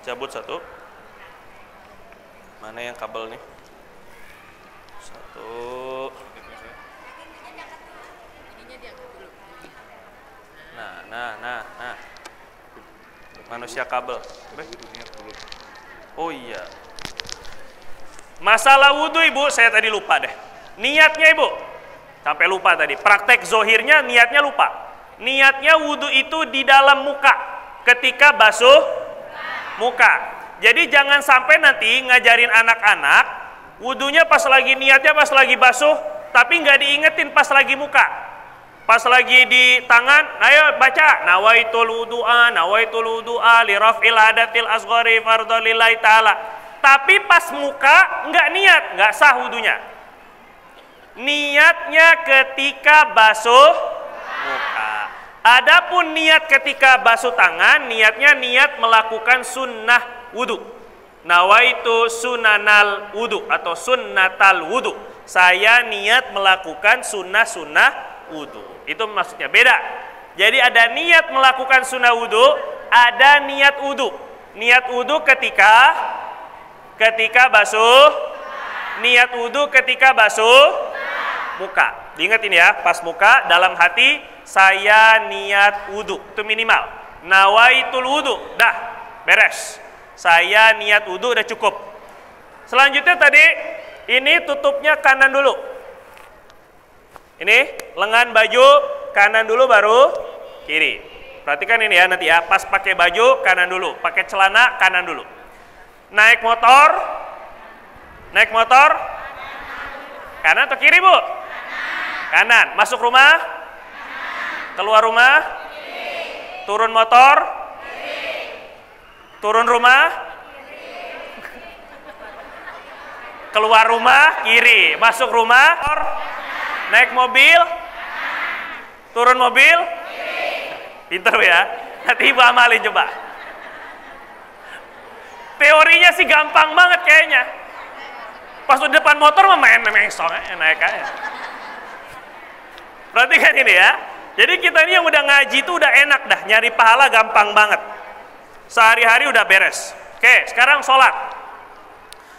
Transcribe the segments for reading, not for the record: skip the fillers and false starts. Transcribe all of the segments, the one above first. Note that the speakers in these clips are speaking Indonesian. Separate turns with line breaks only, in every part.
Cabut satu. Mana yang kabel nih? Satu. Nah. Manusia kabel. Oh iya. Masalah wudhu Ibu, saya tadi lupa deh. Niatnya Ibu, sampai lupa tadi. Praktek zohirnya niatnya lupa. Niatnya wudhu itu di dalam muka, ketika basuh muka. Jadi jangan sampai nanti ngajarin anak-anak, wudhunya pas lagi niatnya pas lagi basuh, tapi nggak diingetin pas lagi muka. Pas lagi di tangan, ayo baca nawaitul wudu'a li raf'il hadatil asghari fardhu lillahi ta'ala. Tapi pas muka enggak niat, enggak sah wudunya. Niatnya ketika basuh muka. Adapun niat ketika basuh tangan, niatnya niat melakukan sunnah wudu. Nawaitu sunanal wudu atau sunnatal wudu. Saya niat melakukan sunnah-sunnah wudu. Itu maksudnya beda. Jadi ada niat melakukan sunnah wudu, ada niat wudu. Niat wudu ketika basuh, niat wudu ketika basuh muka. Diingat ini ya, pas muka dalam hati saya niat wudu, itu minimal. Nawaitul wudu, dah beres. Saya niat wudu udah cukup. Selanjutnya tadi ini tutupnya kanan dulu. Ini lengan baju kanan dulu baru kiri. Perhatikan ini ya nanti ya, pas pakai baju kanan dulu, pakai celana kanan dulu. Naik motor kanan atau kiri Bu? Kanan. Masuk rumah? Keluar rumah? Turun motor? Turun rumah? Keluar rumah? Kiri. Masuk rumah? Naik mobil? Turun mobil? Pinter ya. Nanti Ibu amalin coba. Teorinya sih gampang banget kayaknya. Pas di depan motor main mengsong naik aja. Perhatikan ini ya. Jadi kita ini yang udah ngaji itu udah enak dah. Nyari pahala gampang banget. Sehari-hari udah beres. Oke, sekarang sholat.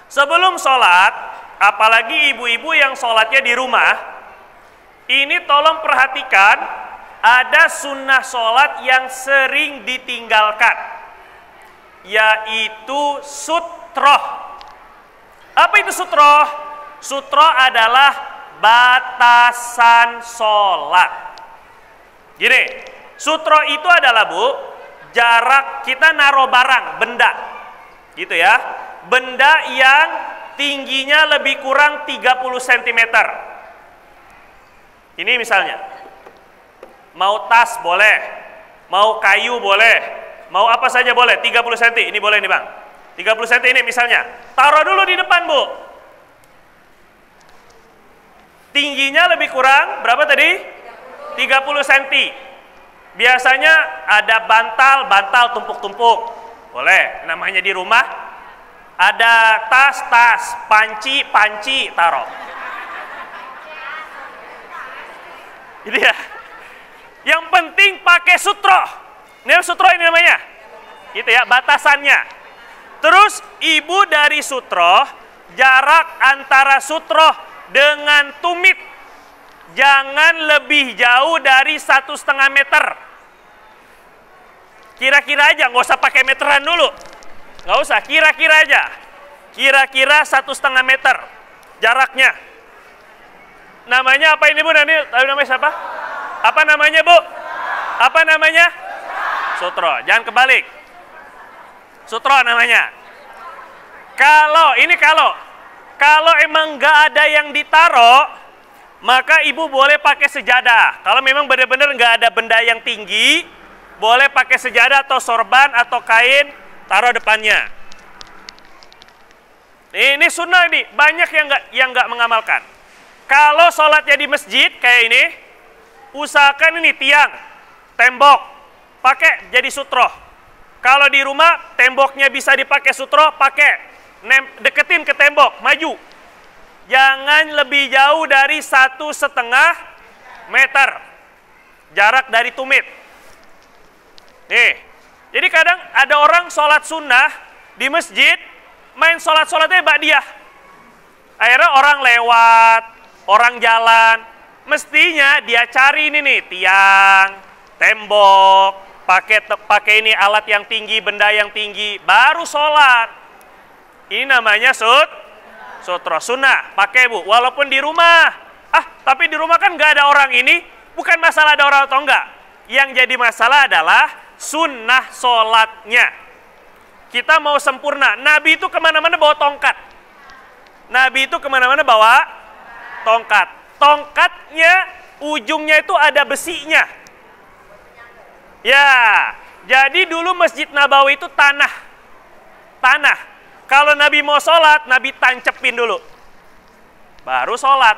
Sebelum sholat, apalagi ibu-ibu yang sholatnya di rumah, ini tolong perhatikan, ada sunnah sholat yang sering ditinggalkan, yaitu sutroh. Apa itu sutroh? Sutroh adalah batasan sholat. Gini, sutroh itu adalah Bu, jarak kita naruh barang, benda, gitu ya. Benda yang tingginya lebih kurang 30 cm. Ini misalnya, mau tas boleh, mau kayu boleh, mau apa saja boleh, 30 cm, ini boleh nih Bang. 30 cm ini misalnya, taruh dulu di depan Bu. Tingginya lebih kurang, berapa tadi? 30 cm. Biasanya ada bantal tumpuk-tumpuk, boleh, namanya di rumah. Ada tas, panci, taruh. Gitu ya. Yang penting pakai sutroh. Ini sutroh ini namanya. Gitu ya, batasannya. Terus ibu dari sutroh, jarak antara sutroh dengan tumit jangan lebih jauh dari 1,5 meter. Kira-kira aja, nggak usah pakai meteran dulu. Nggak usah, kira-kira aja. Kira-kira 1,5 meter jaraknya. Namanya apa ini Bu? Namanya siapa? Apa namanya Bu? Apa namanya? Sutro. Jangan kebalik. Sutro namanya. Kalau emang nggak ada yang ditaruh, maka ibu boleh pakai sejadah. Kalau memang benar-benar nggak ada benda yang tinggi, boleh pakai sejadah atau sorban atau kain, taruh depannya. Ini sunnah ini, banyak yang nggak mengamalkan. Kalau sholatnya di masjid kayak ini, usahakan ini tiang, tembok, pakai jadi sutroh. Kalau di rumah temboknya bisa dipakai sutroh, pakai, deketin ke tembok, maju. Jangan lebih jauh dari 1,5 meter jarak dari tumit. Nih, Jadi kadang ada orang sholat sunnah di masjid, main sholatnya ba'diyah. Akhirnya orang lewat, orang jalan, mestinya dia cari ini nih, tiang, tembok, pakai ini alat yang tinggi, benda yang tinggi, baru sholat. Ini namanya sutra sunnah, pakai bu, walaupun di rumah. Tapi di rumah kan nggak ada orang ini, bukan masalah ada orang atau enggak. Yang jadi masalah adalah sunnah sholatnya. Kita mau sempurna. Nabi itu kemana-mana bawa tongkat. Nabi itu kemana-mana bawa tongkat. Tongkatnya, ujungnya itu ada besinya. Ya, jadi dulu Masjid Nabawi itu tanah. Kalau Nabi mau sholat, Nabi tancepin dulu. Baru sholat.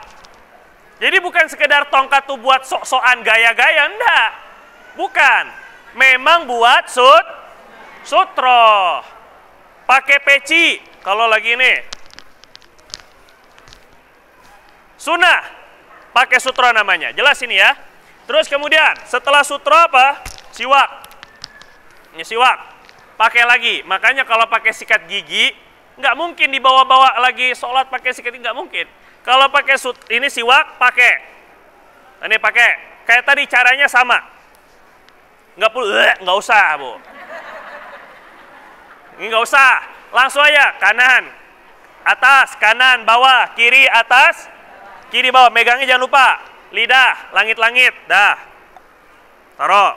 Jadi bukan sekedar tongkat tuh buat sok-sokan gaya-gaya, enggak. Bukan. Memang buat sutro. Pakai peci kalau lagi ini. Sunnah. Pakai sutro namanya. Jelas ini ya. Terus kemudian setelah sutro apa? Siwak. Ini siwak. Pakai lagi. Makanya kalau pakai sikat gigi, nggak mungkin dibawa-bawa lagi sholat pakai sikat gigi, nggak mungkin. Kalau pakai ini siwak, pakai. Ini pakai. Kayak tadi caranya sama. Nggak usah, bu. Ini nggak usah. Langsung aja, kanan, atas, kanan, bawah, kiri, atas, kiri, bawah. Megangnya jangan lupa. Lidah, langit-langit, dah. Taruh.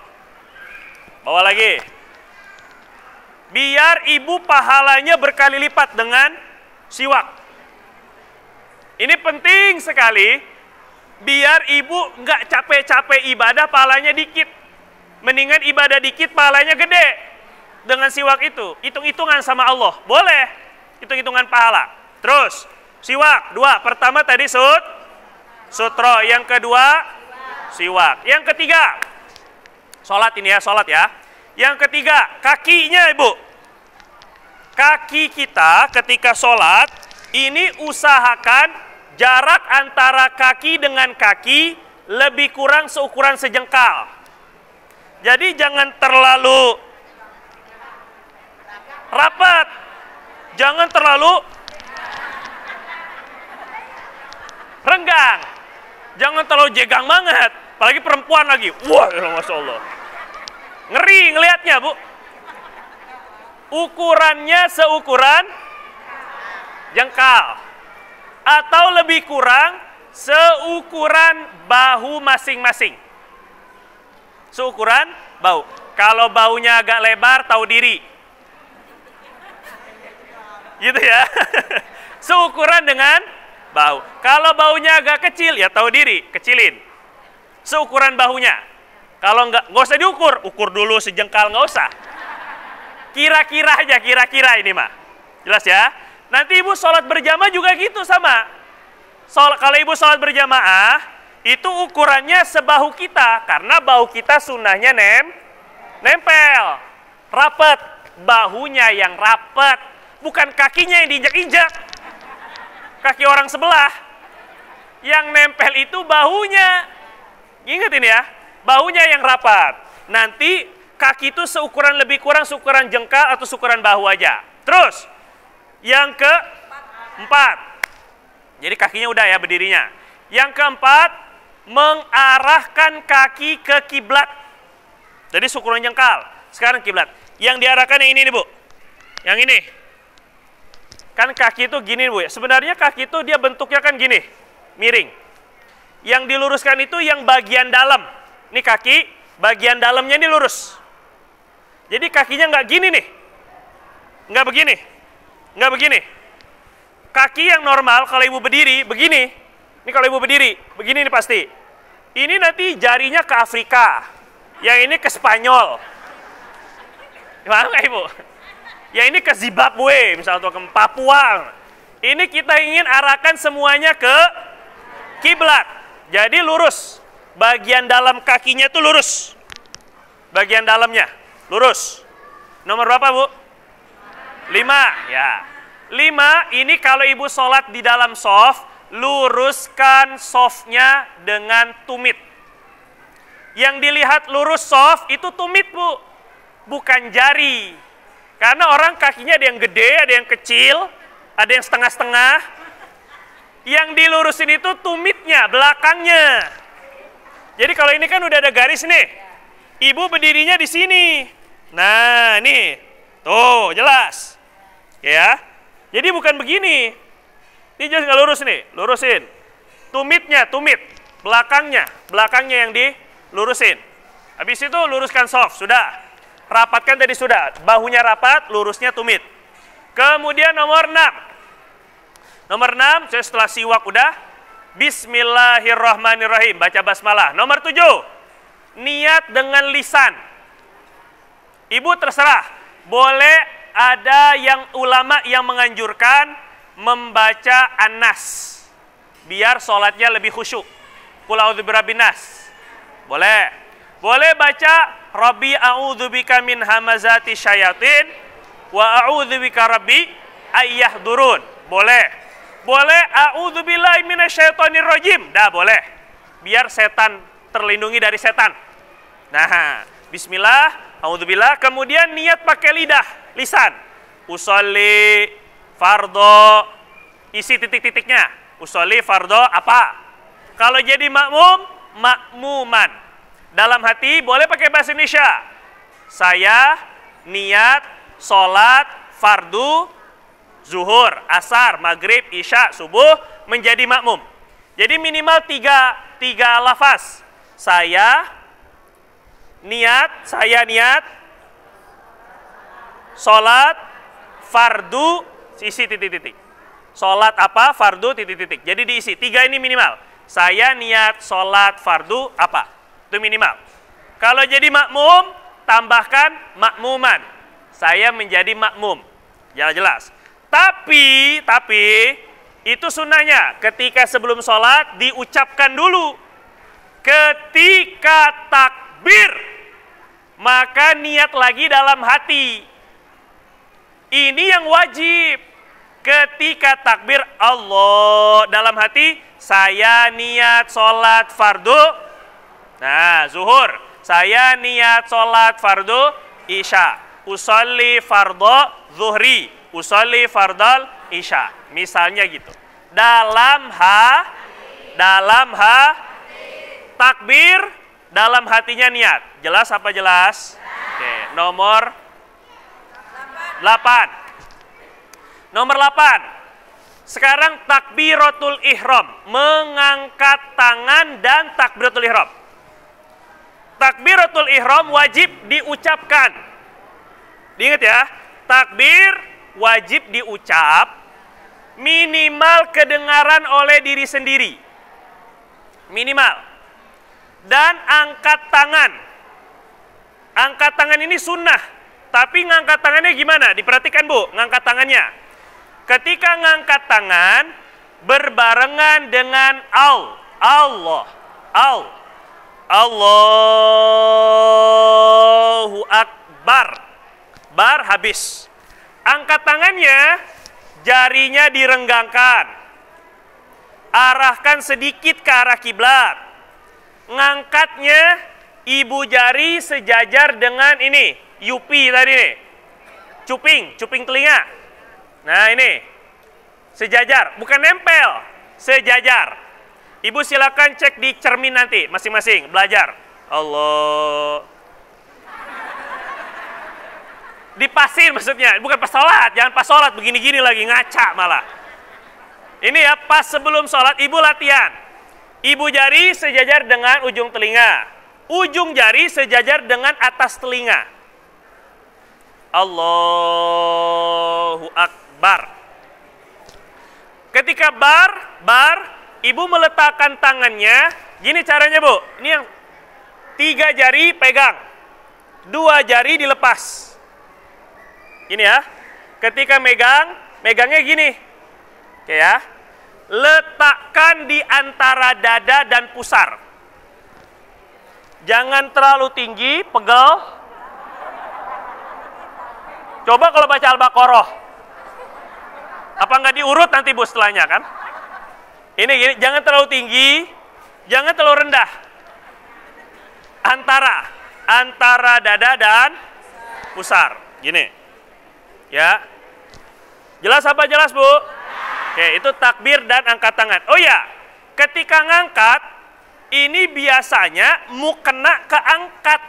Bawa lagi. Biar ibu pahalanya berkali lipat dengan siwak. Ini penting sekali. Biar ibu nggak capek-capek ibadah, pahalanya dikit. Mendingan ibadah dikit, pahalanya gede. Dengan siwak itu. Hitung-hitungan sama Allah. Boleh. Hitung-hitungan pahala. Terus, siwak. 2. Pertama tadi sutro. Yang kedua, siwak. Yang ketiga, sholat ini ya, sholat ya. Yang ketiga, kakinya ibu. Kaki kita ketika sholat, ini usahakan jarak antara kaki dengan kaki lebih kurang seukuran sejengkal. Jadi jangan terlalu rapat. Jangan terlalu renggang. Jangan terlalu jegang banget. Apalagi perempuan lagi. Wah, Masya Allah. Ngeri ngelihatnya, bu. Ukurannya seukuran jengkal. Atau lebih kurang seukuran bahu masing-masing. Seukuran bahu. Kalau bahunya agak lebar, tahu diri. Gitu ya. Seukuran dengan bahu. Kalau bahunya agak kecil, ya tahu diri, kecilin. Seukuran bahunya. Kalau nggak usah diukur, ukur dulu sejengkal, nggak usah. Kira-kira aja, kira-kira ini mah. Jelas ya? Nanti ibu sholat berjamaah juga gitu sama. Kalau ibu sholat berjamaah, itu ukurannya sebahu kita. Karena bahu kita sunnahnya nempel. Rapet. Bahunya yang rapet. Bukan kakinya yang diinjak-injak. Kaki orang sebelah. Yang nempel itu bahunya. Ingat ini ya. Bahunya yang rapat. Nanti kaki itu seukuran lebih kurang seukuran jengkal atau seukuran bahu aja. Terus yang keempat. Jadi kakinya udah ya berdirinya. Yang keempat, mengarahkan kaki ke kiblat. Jadi seukuran jengkal. Sekarang kiblat. Yang diarahkan yang ini nih, Bu. Yang ini. Kan kaki itu gini, Bu ya. Sebenarnya kaki itu dia bentuknya kan gini, miring. Yang diluruskan itu yang bagian dalam. Ini kaki, bagian dalamnya ini lurus. Jadi kakinya nggak gini nih. Nggak begini. Nggak begini. Kaki yang normal kalau ibu berdiri, begini. Ini kalau ibu berdiri, begini nih pasti. Ini nanti jarinya ke Afrika. Yang ini ke Spanyol. Paham nggak ibu? Yang ini ke Zimbabwe, misalnya atau ke Papua. Ini kita ingin arahkan semuanya ke kiblat. Jadi lurus. Bagian dalam kakinya tuh lurus. Bagian dalamnya lurus. Nomor berapa, Bu? 5. Ya. 5, ini kalau ibu sholat di dalam soft, luruskan softnya dengan tumit. Yang dilihat lurus soft itu tumit, Bu. bukan jari. Karena orang kakinya ada yang gede, ada yang kecil, ada yang setengah-setengah. Yang dilurusin itu tumitnya, belakangnya. Jadi kalau ini kan udah ada garis nih. Ibu berdirinya di sini. Nah, nih. Tuh, jelas. Ya. Jadi bukan begini. Ini jelas nggak lurus nih, lurusin. Tumitnya, tumit. Belakangnya yang dilurusin. Habis itu luruskan soft, sudah. Rapatkan tadi sudah. Bahunya rapat, lurusnya tumit. Kemudian nomor 6. Nomor 6, setelah siwak udah. Bismillahirrahmanirrahim. Baca basmalah. Nomor 7. Niat dengan lisan. Ibu terserah. Boleh ada yang ulama yang menganjurkan membaca An-Nas. Biar sholatnya lebih khusyuk. Qul a'udzu birabbin nas. Boleh. Boleh baca Rabbi a'udzubika min hamazati syayatin wa a'udzubika rabbi ayyahdurun. Boleh. Boleh a'udzubillahi minasyaitonir rajim. Dah boleh. Biar setan terlindungi dari setan. Nah, bismillah, a'udzubillah, kemudian niat pakai lidah, lisan. Usolli fardho, isi titik-titiknya. Usolli fardho apa? Kalau jadi makmum, makmuman. Dalam hati boleh pakai bahasa Indonesia. Saya niat sholat fardu zuhur, asar, maghrib, isya, subuh menjadi makmum. Jadi minimal tiga lafaz. Saya niat sholat fardu, isi titik-titik. Sholat apa? Fardu titik-titik. Jadi diisi 3 ini minimal. Saya niat sholat fardu apa? Itu minimal. Kalau jadi makmum, tambahkan makmuman. Saya menjadi makmum. Jelas-jelas. Tapi itu sunnahnya. Ketika sebelum sholat diucapkan dulu. Ketika takbir, maka niat lagi dalam hati. Ini yang wajib. Ketika takbir Allah, dalam hati saya niat sholat fardu. Nah, zuhur. Saya niat sholat fardu isya. Usolli fardhu zuhri. Usolli fardal isya. Misalnya gitu. Dalam takbir, dalam hatinya niat. Jelas apa jelas? Oke, nomor 8. Nomor 8. Sekarang takbiratul ihram, mengangkat tangan dan takbiratul ihram. Takbiratul ihram wajib diucapkan. Diingat ya, takbir wajib diucap, minimal kedengaran oleh diri sendiri. Minimal. Dan angkat tangan. Angkat tangan ini sunnah. Tapi ngangkat tangannya gimana? Diperhatikan Bu, ngangkat tangannya. Ketika ngangkat tangan, berbarengan dengan Allah. Allahu Akbar. Bar habis. Angkat tangannya, jarinya direnggangkan. Arahkan sedikit ke arah kiblat. Ngangkatnya, ibu jari sejajar dengan ini. Yupi tadi nih. Cuping telinga. Nah ini. Sejajar. Bukan nempel. Sejajar. Ibu silakan cek di cermin nanti. Masing-masing. Belajar. Allah. Dipasin maksudnya, bukan pas sholat. Jangan pas sholat, begini-gini lagi, ngaca malah. Ini ya, pas sebelum sholat, ibu latihan. Ibu jari sejajar dengan ujung telinga. Ujung jari sejajar dengan atas telinga. Allahu Akbar. Ketika bar, ibu meletakkan tangannya. Gini caranya Bu, ini yang 3 jari pegang. 2 jari dilepas. Ini ya, ketika megangnya gini. Oke ya. Letakkan di antara dada dan pusar. Jangan terlalu tinggi, pegel. Coba kalau baca Al-Baqarah. Apa nggak diurut nanti Bu setelahnya kan? Ini gini, jangan terlalu tinggi, jangan terlalu rendah. Antara dada dan pusar. Gini. Ya. Jelas apa jelas, Bu? Oke, itu takbir dan angkat tangan. Oh ya, ketika ngangkat, ini biasanya mukena keangkat.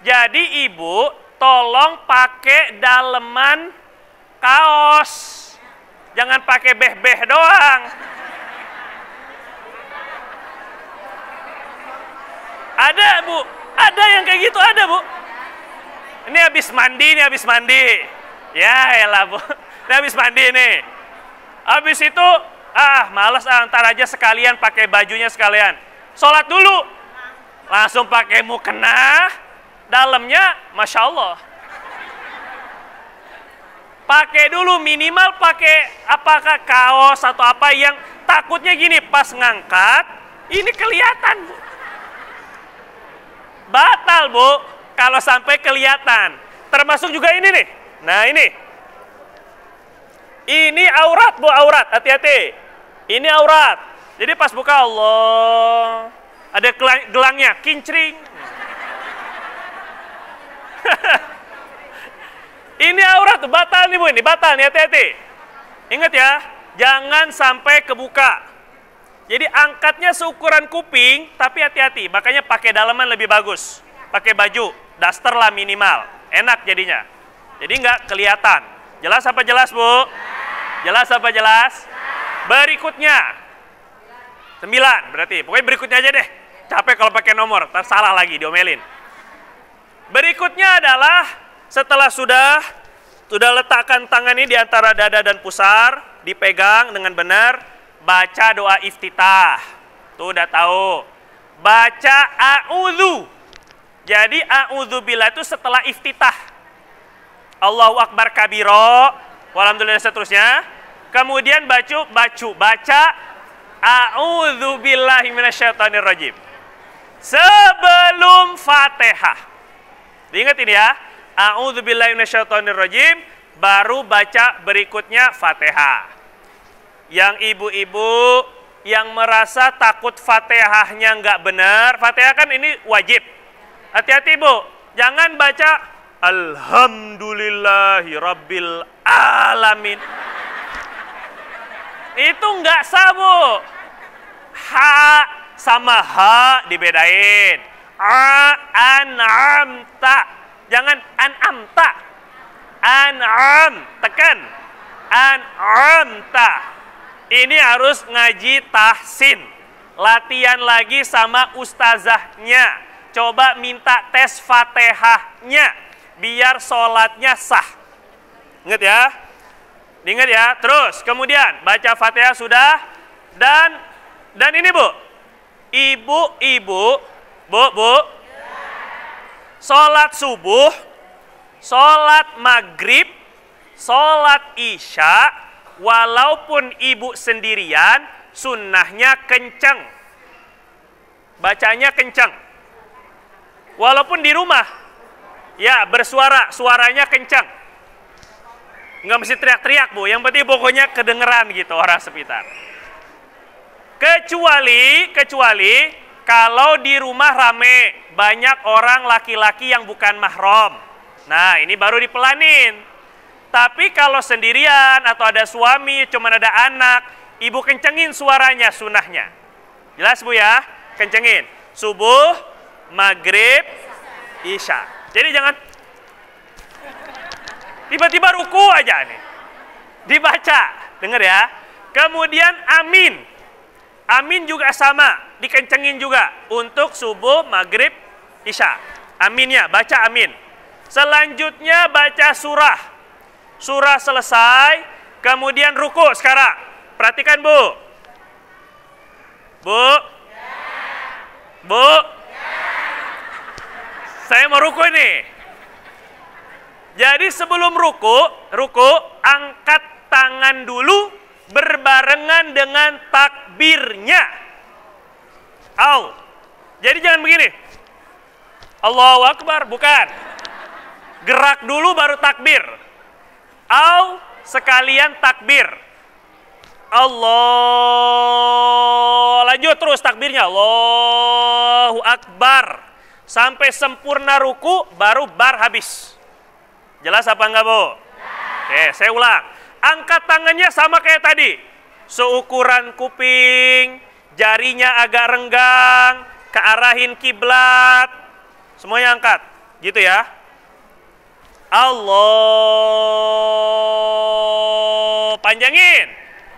Jadi ibu, tolong pakai daleman kaos. Jangan pakai beh-beh doang. Ada, Bu. Ada yang kayak gitu, ada, Bu. Ini habis mandi. Ya, elah, Bu. Ini habis mandi nih. Habis itu, malas ntar aja sekalian pakai bajunya sekalian. Sholat dulu. Langsung pakai mukena, dalamnya Masya Allah. Pakai dulu, minimal pakai apakah kaos atau apa yang takutnya gini, pas ngangkat, ini kelihatan, Bu. Batal, Bu, kalau sampai kelihatan. Termasuk juga ini nih. Nah, ini. Ini aurat, Bu, aurat. Hati-hati. Ini aurat. Jadi pas buka, Allah, ada gelangnya, kincring. Ini aurat, batal nih, Bu, ini batal nih, hati-hati. Ingat ya, jangan sampai kebuka. Jadi angkatnya seukuran kuping, tapi hati-hati. Makanya pakai dalaman lebih bagus. Pakai baju, daster lah minimal. Enak jadinya. Jadi nggak kelihatan. Jelas apa jelas, Bu? Jelas apa jelas? Berikutnya. 9 berarti. Pokoknya berikutnya aja deh. Capek kalau pakai nomor, ntar salah lagi diomelin. Berikutnya adalah setelah sudah letakkan tangan ini di antara dada dan pusar, dipegang dengan benar, baca doa iftitah. Tuh udah tahu. Baca a'udzu. Jadi a'udzubillah itu setelah iftitah. Allahu akbar kabiro, walhamdulillah seterusnya. Kemudian baca a'udzubillahi minasyaitonirrajim. Sebelum Fatihah. Diingat ini ya. A'udzubillahi minasyaitonirrajim, baru baca berikutnya Fatihah. Yang ibu-ibu yang merasa takut Fatihahnya nggak benar, Fatihah kan ini wajib. Hati-hati, Bu, jangan baca Alhamdulillahi Rabbil Alamin. Itu nggak sah, Bu. Ha sama ha dibedain. An'amta. Jangan an'amta. An'am, tekan. An'amta. Ini harus ngaji tahsin. Latihan lagi sama ustazahnya. Coba minta tes Fatihahnya. Biar sholatnya sah. Ingat ya. Ingat ya. Terus kemudian baca Fatihah sudah. Dan ini, Bu. Ibu. Bu. Sholat subuh. Sholat maghrib. Sholat isya. Walaupun ibu sendirian, sunnahnya kenceng. Bacanya kenceng. Walaupun di rumah, ya bersuara, suaranya kenceng. Nggak mesti teriak-teriak, Bu. Yang penting pokoknya kedengeran gitu orang sekitar. Kecuali kalau di rumah rame, banyak orang laki-laki yang bukan mahram. Nah, ini baru dipelanin. Tapi kalau sendirian atau ada suami, cuma ada anak, ibu kencengin suaranya, sunnahnya. Jelas, Bu ya? Kencengin. Subuh, maghrib, isya. Jadi jangan tiba-tiba ruku aja nih. Dibaca, dengar ya. Kemudian amin. Amin juga sama, dikencengin juga untuk subuh, maghrib, isya. Aminnya, baca amin. Selanjutnya baca surah. Surah selesai, kemudian ruku sekarang. Perhatikan, Bu. Bu. Saya mau ruku ini. Jadi sebelum ruku, angkat tangan dulu berbarengan dengan takbirnya. Jadi jangan begini. Allahu Akbar, bukan. Gerak dulu baru takbir. Sekalian takbir. Allah. Lanjut terus takbirnya. Allahu Akbar. sampai sempurna ruku, baru bar habis. Jelas apa enggak, Bu? Oke, saya ulang. Angkat tangannya sama kayak tadi. Seukuran kuping, jarinya agak renggang, kearahin kiblat. Semuanya angkat. Gitu ya. Allah. Panjangin.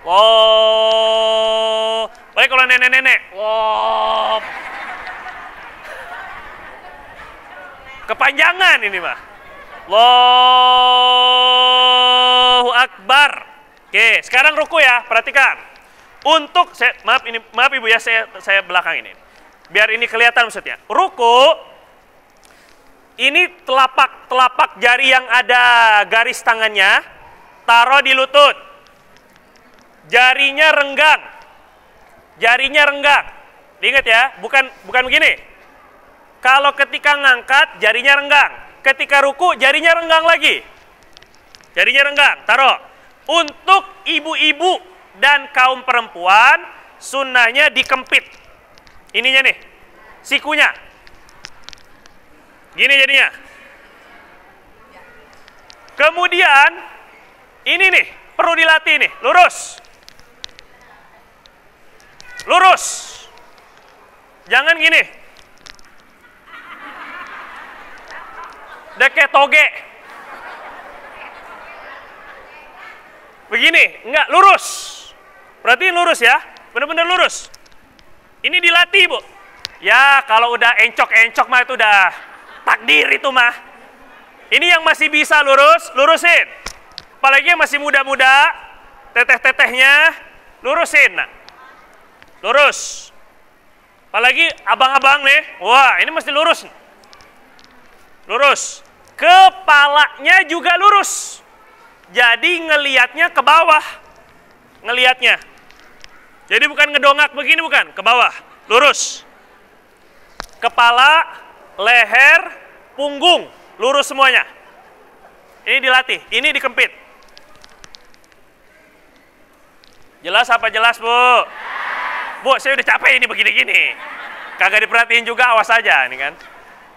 Wow. Boleh kalau nenek-nenek. Wow. Kepanjangan ini mah. Allahu Akbar. Oke, sekarang ruku ya, perhatikan. Untuk maaf Ibu ya, saya belakang ini. Biar ini kelihatan maksudnya. Ruku ini telapak jari yang ada garis tangannya taruh di lutut. Jarinya renggang. Ingat ya, bukan begini. Kalau ketika ngangkat jarinya renggang. Ketika ruku jarinya renggang lagi. Jarinya renggang, taruh. Untuk ibu-ibu dan kaum perempuan, sunnahnya dikempit. Ininya nih, sikunya. Gini jadinya. Kemudian, ini nih, perlu dilatih nih, lurus. Lurus. Jangan gini. Deket toge. Begini, enggak, lurus. Berarti lurus ya, benar-benar lurus. Ini dilatih, Bu. Ya, kalau udah encok-encok mah itu udah takdir itu mah. Ini yang masih bisa lurus, lurusin. Apalagi yang masih muda-muda, teteh-tetehnya, lurusin. Nah. Lurus. Apalagi abang-abang nih, wah ini mesti lurus. Lurus. Kepalanya juga lurus. Jadi ngelihatnya ke bawah. Ngelihatnya. Jadi bukan ngedongak begini, bukan. Ke bawah. Lurus. Kepala, leher, punggung. Lurus semuanya. Ini dilatih. Ini dikempit. Jelas apa jelas, Bu? Bu, saya udah capek ini begini-gini. Kagak diperhatiin juga, awas aja. Ini kan.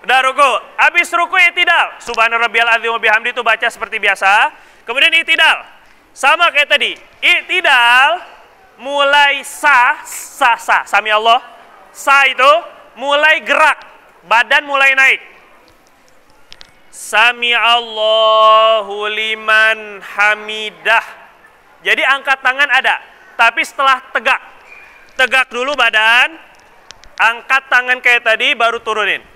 Udah ruku. Habis ruku i'tidal. Subhana rabbiyal azim wa bihamdi itu baca seperti biasa. Kemudian i'tidal. Sama kayak tadi. I'tidal mulai sami Allah. Sa itu mulai gerak. Badan mulai naik. Sami Allahu liman hamidah. Jadi angkat tangan ada. Tapi setelah tegak. Tegak dulu badan. Angkat tangan kayak tadi baru turunin.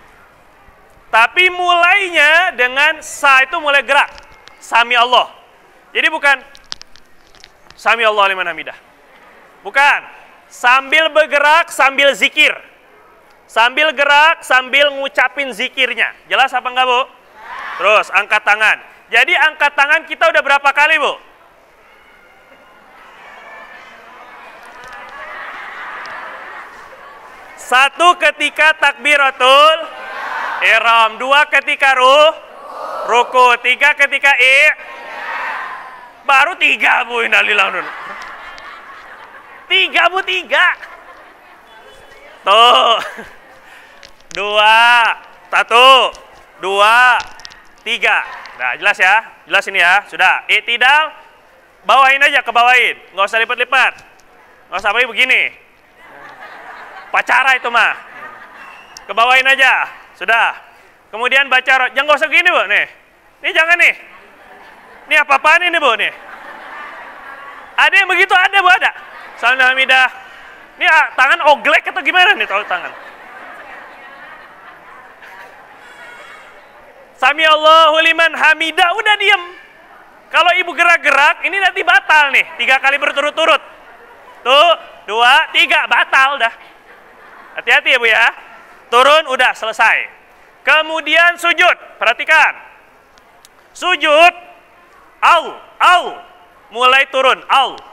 Tapi mulainya dengan sa itu mulai gerak. Sami Allah. Jadi bukan Sami Allah liman hamidah. Bukan. Sambil bergerak, sambil zikir. Sambil gerak, sambil ngucapin zikirnya. Jelas apa enggak, Bu? Terus angkat tangan. Jadi angkat tangan kita udah berapa kali, Bu? Satu ketika takbiratul ihram, dua ketika ruku, tiga ketika baru tiga, Bu. Innalillahi. Tiga, Bu, tiga. Tuh. Dua, satu, dua, tiga. Nah, jelas ya? Jelas ini ya? Sudah. I'tidal, bawain aja, kebawain. Nggak usah lipat-lipat. Nggak usah begini. Pacara itu mah. Kebawain aja. Sudah. Kemudian baca, jangan nggak usah gini, Bu. Nih. Ini jangan nih. Ini apa-apaan ini, Bu, nih. Ada yang begitu, ada, Bu, ada. Salam hamidah. Ini tangan oglek atau gimana nih tahu tangan? Sami Allahu liman hamidah, udah diem. Kalau ibu gerak-gerak, ini nanti batal nih. 3 kali berturut-turut. Tuh, 2, 3, batal dah. Hati-hati ya, Bu ya. Turun, udah selesai. Kemudian sujud, perhatikan. Sujud, mulai turun,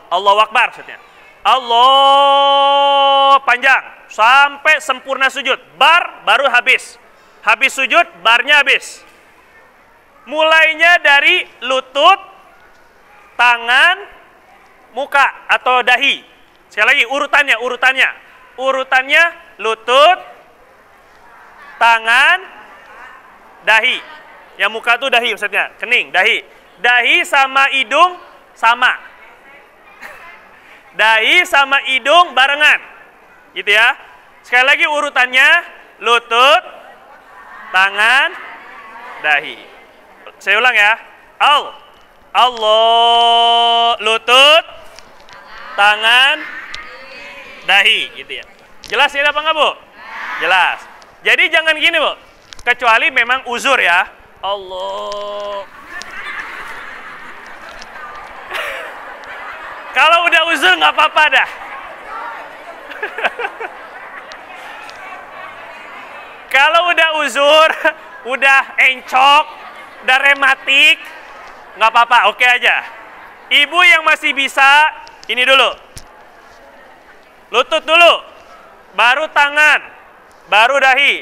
Allahu Akbar maksudnya. Allah panjang, sampai sempurna sujud. Baru habis. Habis sujud, barnya habis. Mulainya dari lutut, tangan, muka atau dahi. Sekali lagi urutannya. Urutannya lutut, tangan, dahi. Yang muka tuh dahi maksudnya, kening, dahi. Dahi sama hidung sama. Dahi sama hidung barengan. Gitu ya. Sekali lagi urutannya, lutut, tangan, dahi. Saya ulang ya. Allah, lutut, tangan, dahi, gitu ya. Jelas ya apa enggak, Bu? Jelas. Jadi jangan gini, Bu. Kecuali memang uzur ya. Allah. Kalau udah uzur nggak apa-apa dah. Kalau udah uzur, udah encok, udah rematik, nggak apa-apa, oke aja. Ibu yang masih bisa, ini dulu. Lutut dulu, baru tangan, baru dahi.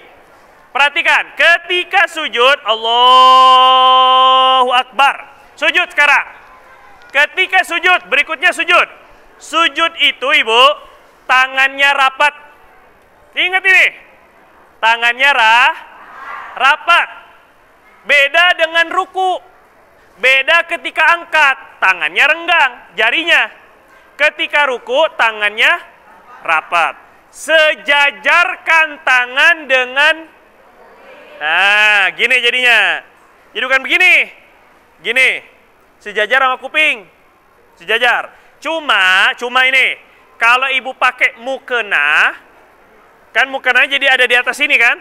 Perhatikan, ketika sujud, Allahu Akbar. Sujud sekarang. Ketika sujud, berikutnya sujud. Sujud itu, Ibu, tangannya rapat. Ingat ini. Tangannya rapat. Beda dengan ruku. Beda ketika angkat, tangannya renggang, jarinya. Ketika ruku, tangannya rapat. Sejajarkan tangan dengan, nah, gini jadinya. Jadi bukan begini. Gini. Sejajar sama kuping. Sejajar. Cuma ini. Kalau ibu pakai mukena, kan mukena jadi ada di atas ini kan?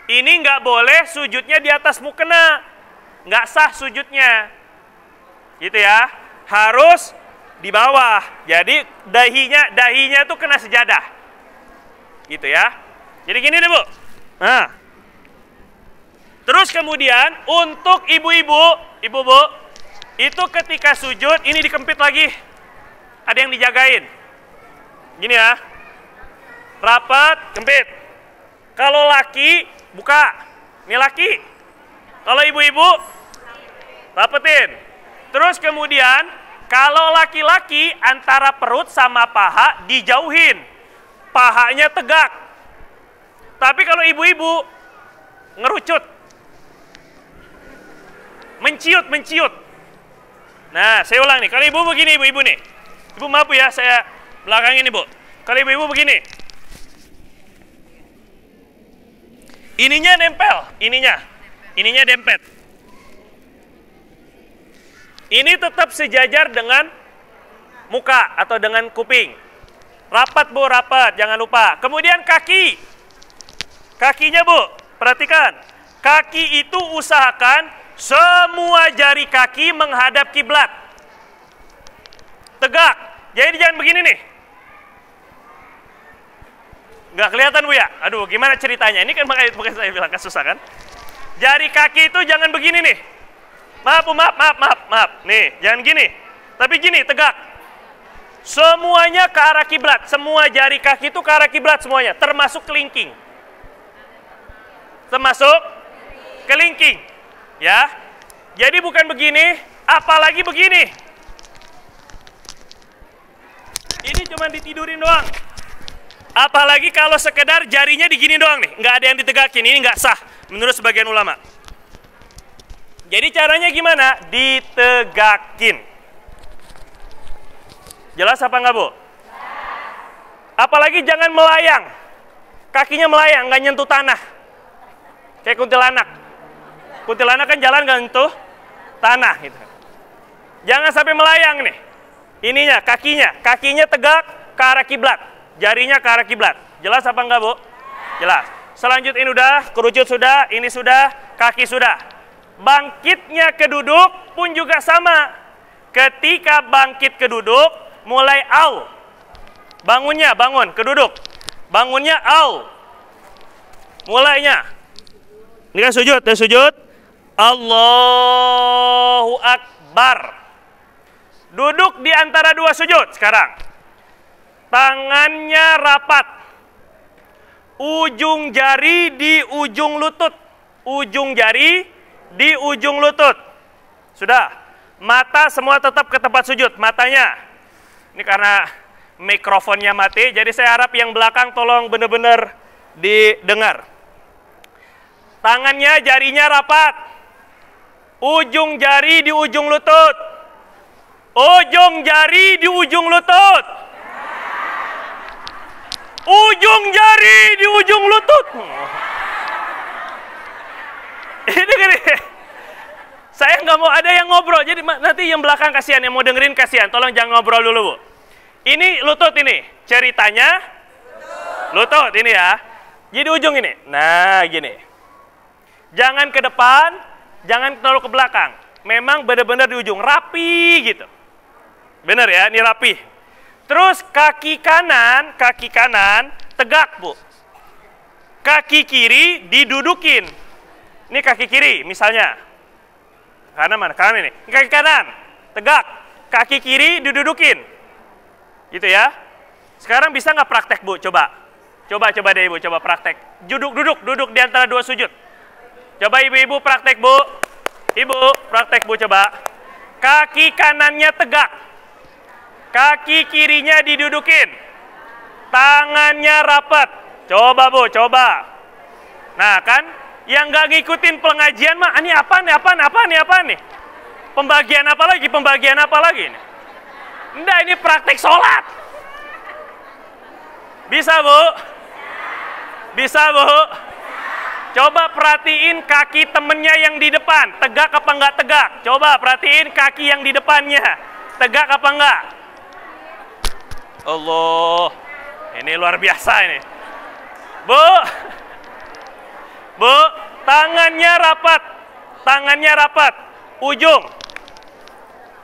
Ini nggak boleh sujudnya di atas mukena. Nggak sah sujudnya. Gitu ya. Harus di bawah. Jadi dahinya tuh kena sejadah. Gitu ya. Jadi gini deh, Bu. Nah. Terus kemudian untuk ibu-ibu, Bu, itu ketika sujud ini dikempit lagi. Ada yang dijagain. Gini ya. Rapat, kempit. Kalau laki, buka. Ini laki. Kalau ibu-ibu, rapetin. Terus kemudian, kalau laki-laki antara perut sama paha dijauhin. Pahanya tegak. Tapi kalau ibu-ibu, ngerucut. Menciut. Nah, saya ulang nih. Kalau ibu begini, ibu nih. Ibu maaf ya, saya belakangin nih, Bu. Kalau ibu begini. Ininya nempel, ininya dempet. Ini tetap sejajar dengan muka atau dengan kuping. Rapat, Bu, rapat, jangan lupa. Kemudian kaki. Kakinya, Bu, perhatikan. Kaki itu usahakan semua jari kaki menghadap kiblat. Tegak. Jadi jangan begini nih. Nggak kelihatan, Bu ya? Aduh, gimana ceritanya? Ini kan makanya saya bilang kan susah kan? Jari kaki itu jangan begini nih. Maaf, Bu, maaf. Nih, jangan gini. Tapi gini, tegak. Semuanya ke arah kiblat. Semua jari kaki itu ke arah kiblat semuanya, termasuk kelingking. Termasuk kelingking. Ya. Jadi bukan begini, apalagi begini. Ini cuma ditidurin doang. Apalagi kalau sekedar jarinya digini doang nih, nggak ada yang ditegakin, ini nggak sah menurut sebagian ulama. Jadi caranya gimana? Ditegakin. Jelas apa nggak, Bu? Apalagi jangan melayang. Kakinya melayang, nggak nyentuh tanah. Kayak kuntilanak. Kuntilanak kan jalan nggak nyentuh tanah gitu. Jangan sampai melayang nih. Ininya, kakinya tegak ke arah kiblat. Jarinya ke arah kiblat. Jelas apa enggak, Bu? Jelas. Selanjutnya ini udah, kerucut sudah, ini sudah, kaki sudah. Bangkitnya ke duduk pun juga sama. Ketika bangkit ke duduk, mulai au. Bangunnya, bangun, ke duduk. Bangunnya au. Mulainya. Ini kan sujud, dan sujud. Allahu Akbar. Duduk di antara dua sujud sekarang. Tangannya rapat. Ujung jari di ujung lutut. Ujung jari di ujung lutut. Sudah. Mata semua tetap ke tempat sujud. Matanya. Ini karena mikrofonnya mati, jadi saya harap yang belakang tolong benar-benar didengar. Tangannya, jarinya rapat. Ujung jari di ujung lutut. Ujung jari di ujung lutut. Ujung jari di ujung lutut. Ini gini. Saya nggak mau ada yang ngobrol. Jadi nanti yang belakang kasihan, yang mau dengerin kasihan. Tolong jangan ngobrol dulu, Bu. Ini lutut ini. Ceritanya lutut ini ya. Jadi ujung ini. Nah, gini. Jangan ke depan, jangan terlalu ke belakang. Memang benar-benar di ujung, rapi gitu. Benar ya, ini rapi. Terus kaki kanan tegak, Bu. Kaki kiri didudukin. Ini kaki kiri misalnya. Kanan mana? Kanan ini. Kaki kanan tegak. Kaki kiri didudukin. Gitu ya. Sekarang bisa nggak praktek, Bu? Coba deh, Ibu, coba praktek. Duduk di antara dua sujud. Coba ibu-ibu praktek, Bu. Ibu, praktek, Bu, coba. Kaki kanannya tegak. Kaki kirinya didudukin. Tangannya rapat. Coba, Bu, coba. Nah, kan? Yang nggak ngikutin pengajian mah, ini apa nih? Pembagian apa lagi nih? Enggak, ini praktek sholat. Bisa, Bu? Bisa, Bu? Coba perhatiin kaki temennya yang di depan. Tegak apa enggak tegak? Coba perhatiin kaki yang di depannya. Tegak apa enggak? Allah. Ini luar biasa ini. Bu, tangannya rapat. Ujung.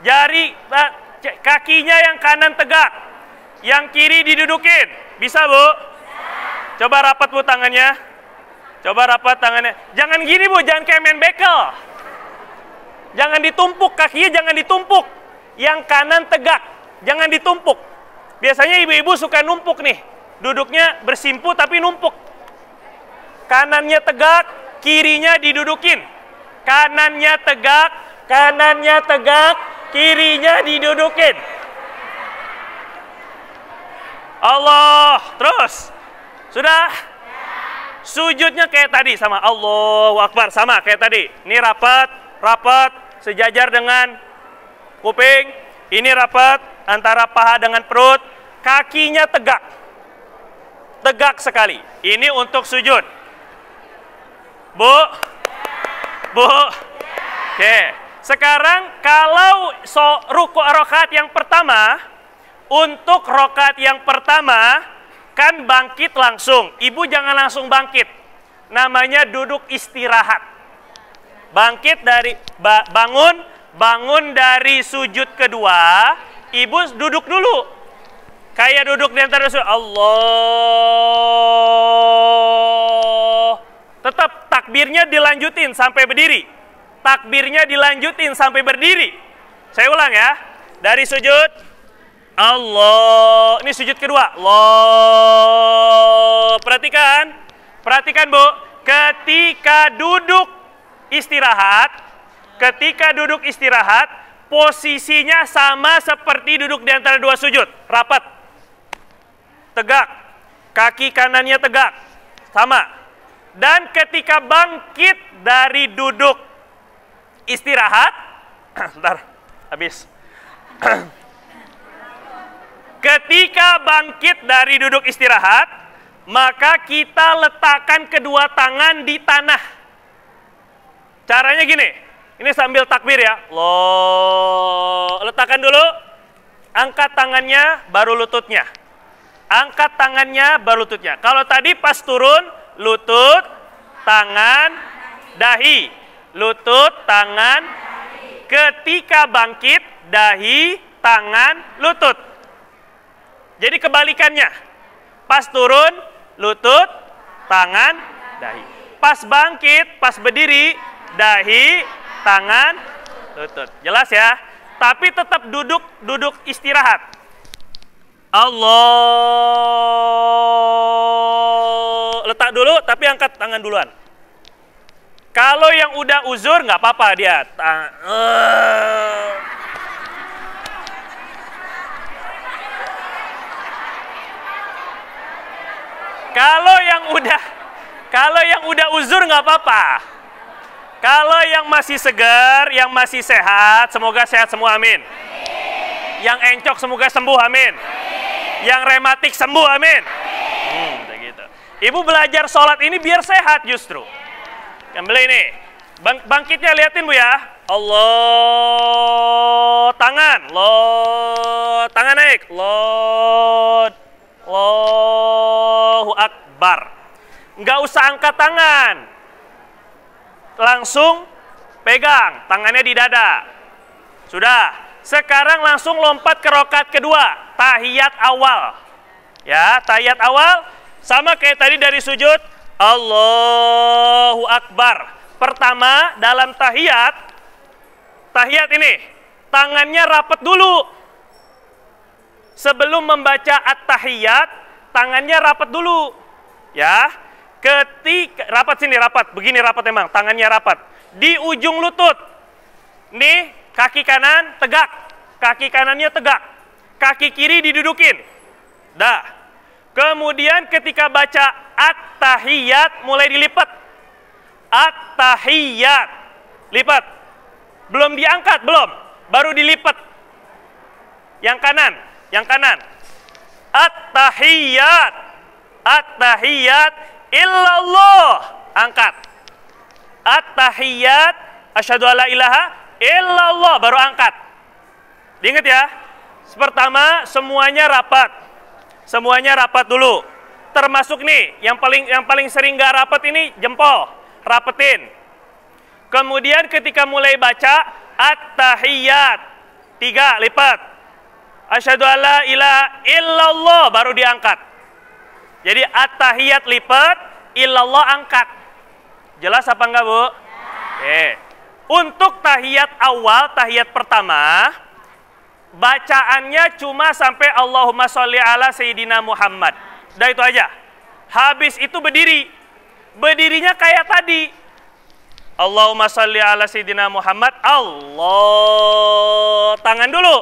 Jari, kakinya yang kanan tegak. Yang kiri didudukin. Bisa, Bu? Coba rapat, Bu, tangannya. Coba rapat tangannya. Jangan gini, Bu, jangan kayak main bekel. Jangan ditumpuk, kakinya jangan ditumpuk. Yang kanan tegak, jangan ditumpuk. Biasanya ibu-ibu suka numpuk nih. Duduknya bersimpu tapi numpuk. Kanannya tegak, kirinya didudukin. Kanannya tegak, kirinya didudukin. Allah, terus. Sudah? Sujudnya kayak tadi sama Allahu Akbar, sama kayak tadi. Ini rapat, sejajar dengan kuping. Ini rapat antara paha dengan perut. Kakinya tegak. Tegak sekali. Ini untuk sujud. Bu? Oke. Sekarang kalau ruku rakaat yang pertama, untuk rakaat yang pertama kan bangkit langsung. Ibu jangan langsung bangkit. Namanya duduk istirahat. Bangkit dari bangun dari sujud kedua, ibu duduk dulu. Kayak duduk di antara sujud. Allah. Tetap takbirnya dilanjutin sampai berdiri. Takbirnya dilanjutin sampai berdiri. Saya ulang ya. Dari sujud Allah. Ini sujud kedua. Allah. Perhatikan, Bu. Ketika duduk istirahat, posisinya sama seperti duduk di antara dua sujud. Rapat. Tegak. Kaki kanannya tegak. Sama. Dan ketika bangkit dari duduk istirahat, bentar, habis. Ketika bangkit dari duduk istirahat, maka kita letakkan kedua tangan di tanah. Caranya gini, ini sambil takbir ya. Loh, letakkan dulu, angkat tangannya, baru lututnya. Angkat tangannya, baru lututnya. Kalau tadi pas turun, lutut, tangan, dahi. Lutut, tangan. Ketika bangkit, dahi, tangan, lutut. Jadi kebalikannya. Pas turun, lutut, tangan, dahi. Pas bangkit, pas berdiri, dahi, tangan, lutut. Jelas ya? Tapi tetap duduk istirahat. Allah. Letak dulu, tapi angkat tangan duluan. Kalau yang udah uzur, nggak apa-apa dia. Kalau yang udah uzur nggak apa-apa. Kalau yang masih segar, yang masih sehat, semoga sehat semua, amin. Yang encok semoga sembuh, amin. Yang rematik sembuh, amin. Gitu. Ibu belajar sholat ini biar sehat justru. Kembali ini. Bangkitnya liatin Bu ya. Allah, tangan. Tangan naik. Allahu Akbar. Nggak usah angkat tangan. Langsung pegang tangannya di dada. Sudah. Sekarang langsung lompat ke rakaat kedua, tahiyat awal. Ya, tahiyat awal sama kayak tadi dari sujud. Allahu Akbar. Pertama dalam tahiyat ini tangannya rapat dulu. Sebelum membaca at-tahiyat, tangannya rapat dulu. Ya. Ketika rapat sini, rapat begini, rapat emang tangannya rapat di ujung lutut nih, kaki kanan tegak, kaki kanannya tegak, kaki kiri didudukin, dah. Kemudian ketika baca at-tahiyat mulai dilipat, at-tahiyat lipat, belum diangkat, belum, baru dilipat yang kanan at-tahiyat, at-tahiyat illallah, angkat. At-tahiyat, asyhadu alla ilaha illallah, baru angkat. Diingat ya. Pertama semuanya rapat. Semuanya rapat dulu. Termasuk nih yang paling sering gak rapat ini jempol, rapetin. Kemudian ketika mulai baca at-tahiyat, 3 lipat. Asyhadu alla ilaha illallah, baru diangkat. Jadi at-tahiyat lipat, illallah angkat. Jelas apa enggak, Bu? Ya. Untuk tahiyat awal, tahiyat pertama, bacaannya cuma sampai Allahumma sholli ala Sayyidina Muhammad. Udah itu aja. Habis itu berdiri. Berdirinya kayak tadi. Allahumma sholli ala Sayyidina Muhammad. Allah. Tangan dulu.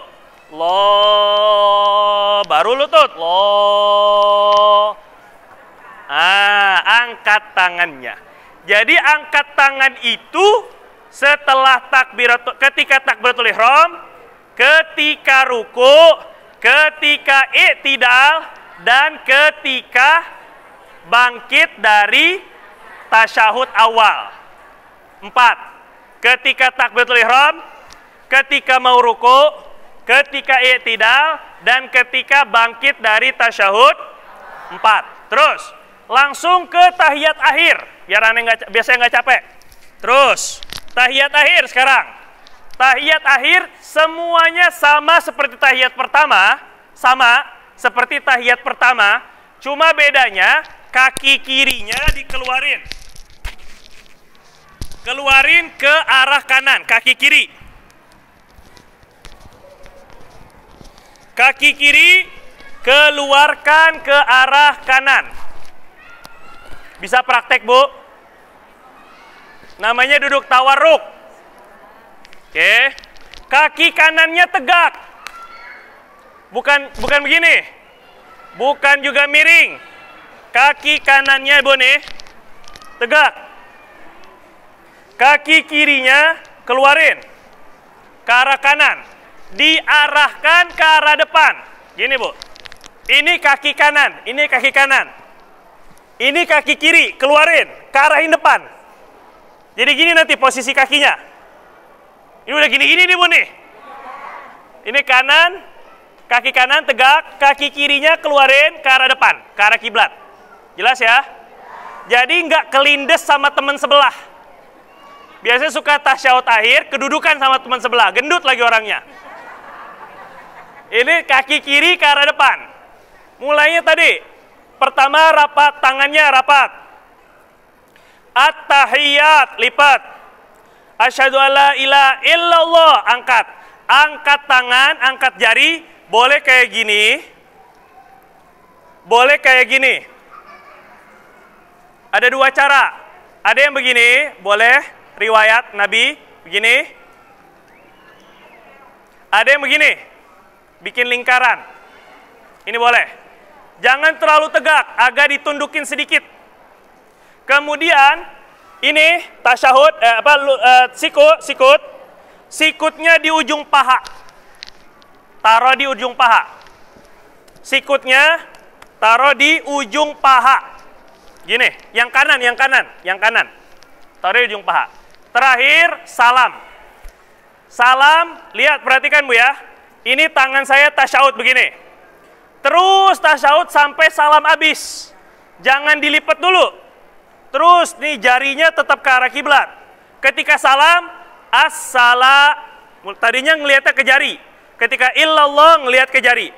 Allah. Baru lutut. Allah. Angkat tangannya. Jadi angkat tangan itu setelah ketika takbiratul ihram, ketika ruku, ketika i'tidal, dan ketika bangkit dari tasyahud awal. 4. Ketika takbiratul ihram, ketika mau ruku, ketika i'tidal, dan ketika bangkit dari tasyahud 4. Terus langsung ke tahiyat akhir, biar biasanya nggak capek. Terus tahiyat akhir sekarang. Tahiyat akhir semuanya sama seperti tahiyat pertama, cuma bedanya kaki kirinya dikeluarin. Keluarin ke arah kanan, kaki kiri. Kaki kiri keluarkan ke arah kanan. Bisa praktek, Bu. Namanya duduk tawarruk. Oke. Kaki kanannya tegak. Bukan begini. Bukan juga miring. Kaki kanannya, Bu, nih tegak. Kaki kirinya keluarin ke arah kanan. Diarahkan ke arah depan. Gini, Bu. Ini kaki kanan, ini kaki kanan. Ini kaki kiri, keluarin, ke arahin depan. Jadi gini nanti posisi kakinya. Ini udah gini-gini nih, Bu, nih. Ini kanan, kaki kanan tegak, kaki kirinya keluarin ke arah depan, ke arah kiblat. Jelas ya? Jadi nggak kelindes sama teman sebelah. Biasanya suka tasyahud akhir, kedudukan sama teman sebelah, gendut lagi orangnya. Ini kaki kiri ke arah depan. Mulainya tadi. Pertama rapat, tangannya rapat. At-tahiyat lipat. Asyhadu alla ilaha illallah, angkat. Angkat tangan, angkat jari, boleh kayak gini. Boleh kayak gini. Ada 2 cara. Ada yang begini, boleh riwayat Nabi begini. Ada yang begini. Bikin lingkaran. Ini boleh. Jangan terlalu tegak, agak ditundukin sedikit. Kemudian ini tasyahud, sikutnya di ujung paha. Taruh di ujung paha. Sikutnya taruh di ujung paha. Gini, yang kanan. Taruh di ujung paha. Terakhir, salam. Salam, lihat, perhatikan Bu ya. Ini tangan saya tasyahud begini. Terus tasyahud sampai salam habis. Jangan dilipat dulu. Terus nih jarinya tetap ke arah kiblat. Ketika salam, tadinya ngelihatnya ke jari. Ketika illallah ngelihat ke jari.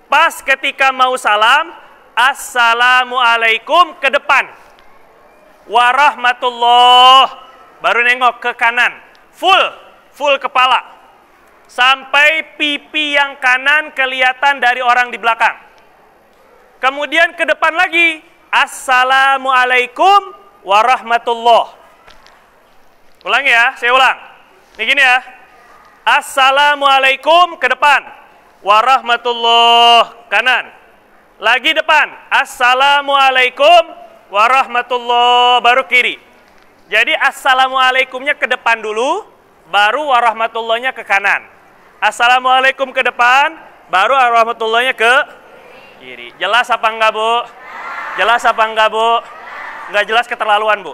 Pas ketika mau salam, assalamualaikum ke depan. Warahmatullah. Baru nengok ke kanan. Full kepala. Sampai pipi yang kanan kelihatan dari orang di belakang. Kemudian ke depan lagi. Assalamualaikum warahmatullah. Ulang ya, saya ulang. Ini gini ya. Assalamualaikum ke depan. Warahmatullah kanan. Lagi depan. Assalamualaikum warahmatullah baru kiri. Jadi assalamualaikumnya ke depan dulu, baru warahmatullahnya ke kanan. Assalamualaikum ke depan, baru warahmatullahnya ke kiri. Jelas apa enggak, Bu? Jelas apa enggak, Bu? Enggak jelas keterlaluan, Bu.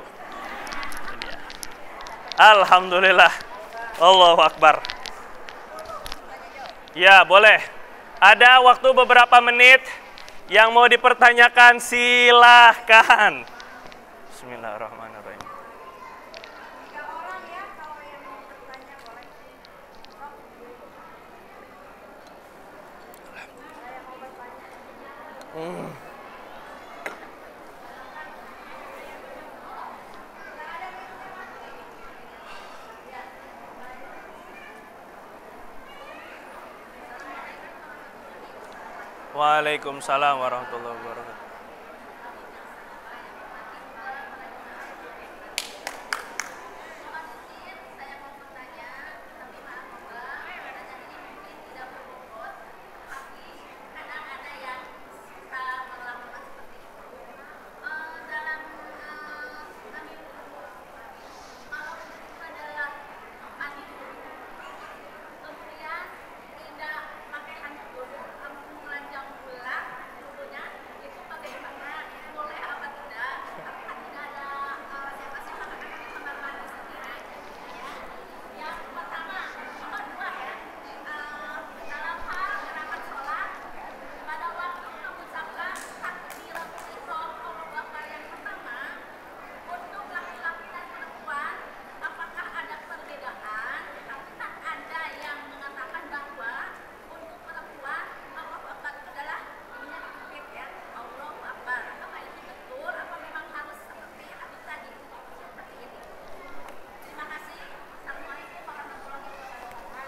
Alhamdulillah. Allahu Akbar. Ya, boleh. Ada waktu beberapa menit yang mau dipertanyakan, silahkan. Bismillahirrahmanirrahim. Waalaikumsalam warahmatullahi wabarakatuh.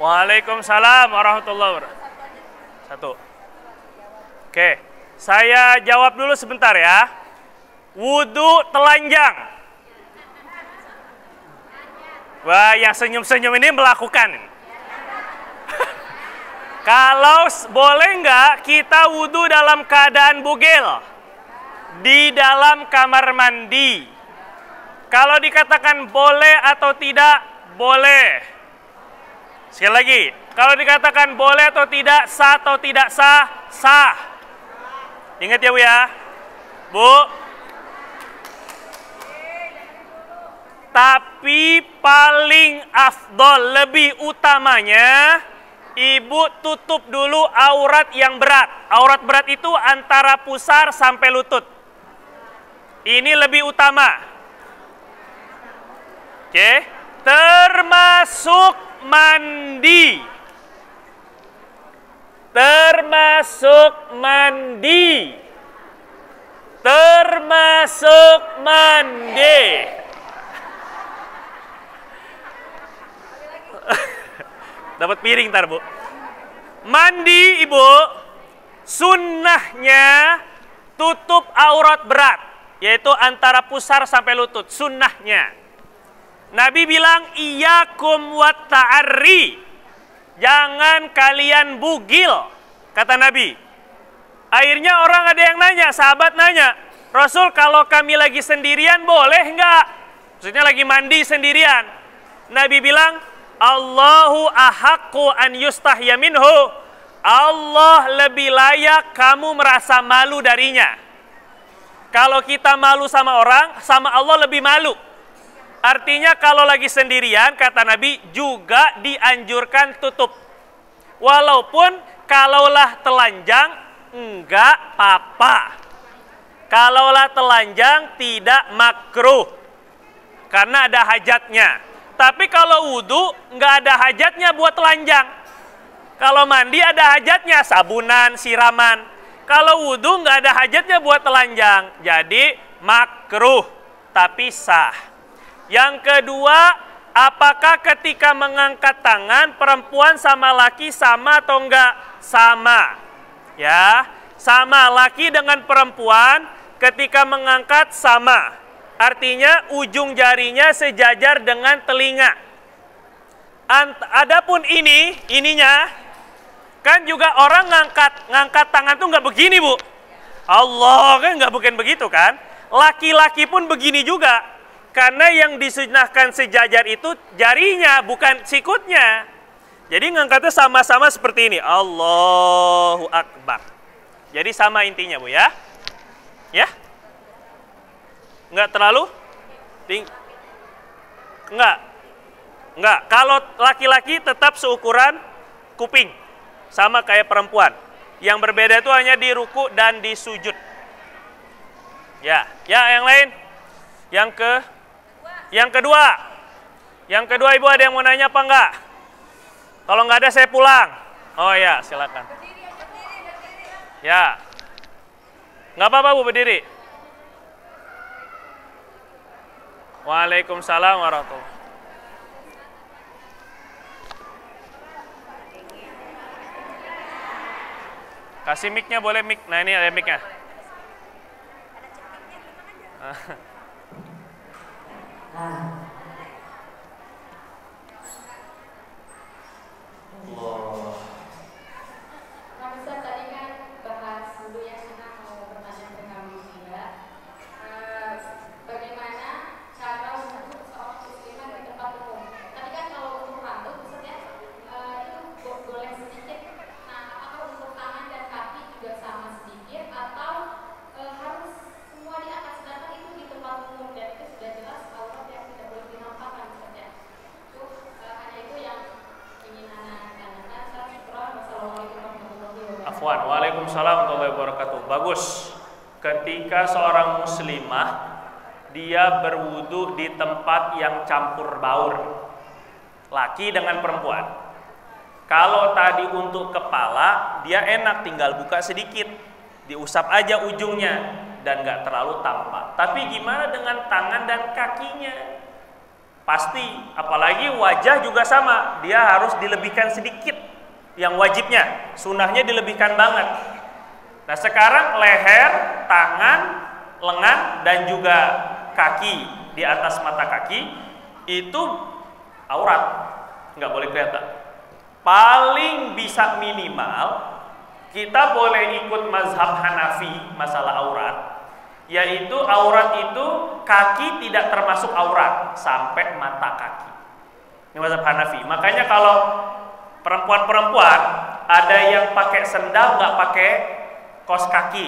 Waalaikumsalam warahmatullahi wabarakatuh. Satu. Oke, saya jawab dulu sebentar ya. Wudu telanjang. Wah, yang senyum-senyum ini melakukan. Kalau boleh nggak kita wudu dalam keadaan bugil? Di dalam kamar mandi. Kalau dikatakan boleh atau tidak, boleh. Sekali lagi, kalau dikatakan boleh atau tidak, sah atau tidak sah, sah. Ingat ya Bu ya. Bu. Tapi paling afdol, lebih utamanya, Ibu tutup dulu aurat yang berat. Aurat berat itu antara pusar sampai lutut. Ini lebih utama. Oke, termasuk mandi. Termasuk mandi. Termasuk mandi. Dapat piring ntar Bu. Mandi Ibu, sunnahnya tutup aurat berat, yaitu antara pusar sampai lutut, sunnahnya. Nabi bilang, iyyakum wat ta'arri. Jangan kalian bugil, kata Nabi. Akhirnya orang ada yang nanya, sahabat nanya, Rasul, kalau kami lagi sendirian boleh enggak? Maksudnya lagi mandi sendirian. Nabi bilang, Allahu ahaqqu an yustahya minhu. Allah lebih layak kamu merasa malu darinya. Kalau kita malu sama orang, sama Allah lebih malu. Artinya kalau lagi sendirian, kata Nabi, juga dianjurkan tutup. Walaupun kalaulah telanjang, enggak apa-apa. Kalaulah telanjang tidak makruh. Karena ada hajatnya. Tapi kalau wudhu, enggak ada hajatnya buat telanjang. Kalau mandi ada hajatnya, sabunan, siraman. Kalau wudhu enggak ada hajatnya buat telanjang. Jadi makruh, tapi sah. Yang kedua, apakah ketika mengangkat tangan perempuan sama laki sama atau enggak? Sama. Ya, sama. Laki dengan perempuan ketika mengangkat sama. Artinya ujung jarinya sejajar dengan telinga. Adapun ininya kan juga orang ngangkat tangan tuh nggak begini, Bu. Allah kan nggak bukan begitu kan? Laki-laki pun begini juga. Karena yang disunahkan sejajar itu jarinya, bukan sikutnya. Jadi ngangkatnya sama-sama seperti ini. Allahu Akbar. Jadi sama intinya, Bu ya. Ya? Enggak terlalu? Enggak. Kalau laki-laki tetap seukuran kuping. Sama kayak perempuan. Yang berbeda itu hanya di ruku dan di sujud. Ya, yang lain? Yang kedua, Ibu ada yang mau nanya apa enggak? Kalau enggak ada saya pulang. Oh ya, silakan. Ya. Enggak apa-apa, Bu, berdiri. Waalaikumsalam warahmatullahi wabarakatuh. Kasih mic-nya, boleh mic. Nah, ini ada mic-nya. Waalaikumsalam warahmatullahi wabarakatuh. Bagus. Ketika seorang muslimah dia berwudu di tempat yang campur baur, laki dengan perempuan. Kalau tadi untuk kepala, dia enak tinggal buka sedikit, diusap aja ujungnya dan nggak terlalu tampak. Tapi gimana dengan tangan dan kakinya? Pasti, apalagi wajah juga sama, dia harus dilebihkan sedikit. Yang wajibnya, sunahnya dilebihkan banget. Nah sekarang leher, tangan, lengan, dan juga kaki di atas mata kaki itu aurat, nggak boleh kelihatan. Paling bisa minimal kita boleh ikut mazhab Hanafi masalah aurat, yaitu aurat itu kaki tidak termasuk aurat sampai mata kaki. Ini mazhab Hanafi. Makanya kalau perempuan-perempuan ada yang pakai sendal nggak pakai kaos kaki,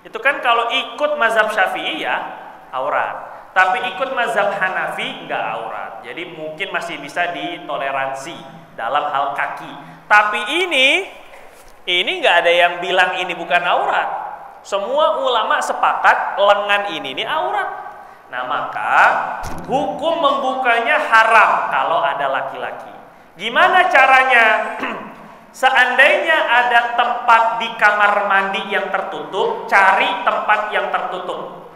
itu kan kalau ikut mazhab Syafi'i ya aurat, tapi ikut mazhab Hanafi nggak aurat. Jadi mungkin masih bisa ditoleransi dalam hal kaki. Tapi ini nggak ada yang bilang ini bukan aurat. Semua ulama sepakat lengan ini aurat. Nah maka hukum membukanya haram kalau ada laki-laki. Gimana caranya? Seandainya ada tempat di kamar mandi yang tertutup, cari tempat yang tertutup.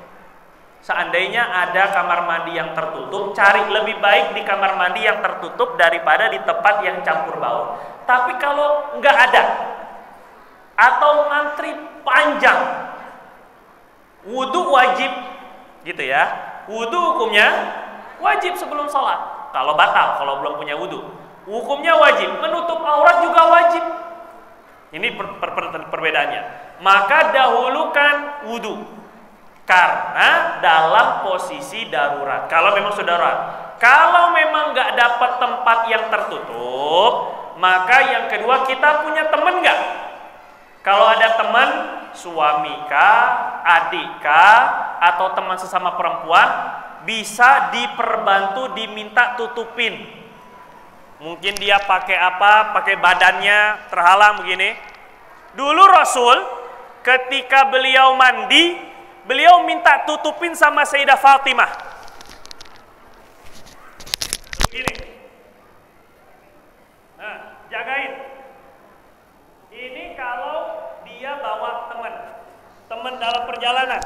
Seandainya ada kamar mandi yang tertutup, cari lebih baik di kamar mandi yang tertutup daripada di tempat yang campur baur. Tapi kalau nggak ada, atau ngantri panjang, wudu wajib, gitu ya. Wudu hukumnya wajib sebelum sholat. Kalau batal, kalau belum punya wudu. Hukumnya wajib, menutup aurat juga wajib. Ini perbedaannya. Maka dahulukan wudu. Karena dalam posisi darurat. Kalau memang sudah darurat. Kalau memang nggak dapat tempat yang tertutup, maka yang kedua kita punya teman nggak? Kalau ada teman, suami kah, adik kah, atau teman sesama perempuan, bisa diperbantu, diminta tutupin. Mungkin dia pakai apa, pakai badannya terhalang begini. Dulu Rasul ketika beliau mandi, beliau minta tutupin sama Sayyidah Fatimah. Begini. Nah, jagain. Ini kalau dia bawa teman dalam perjalanan,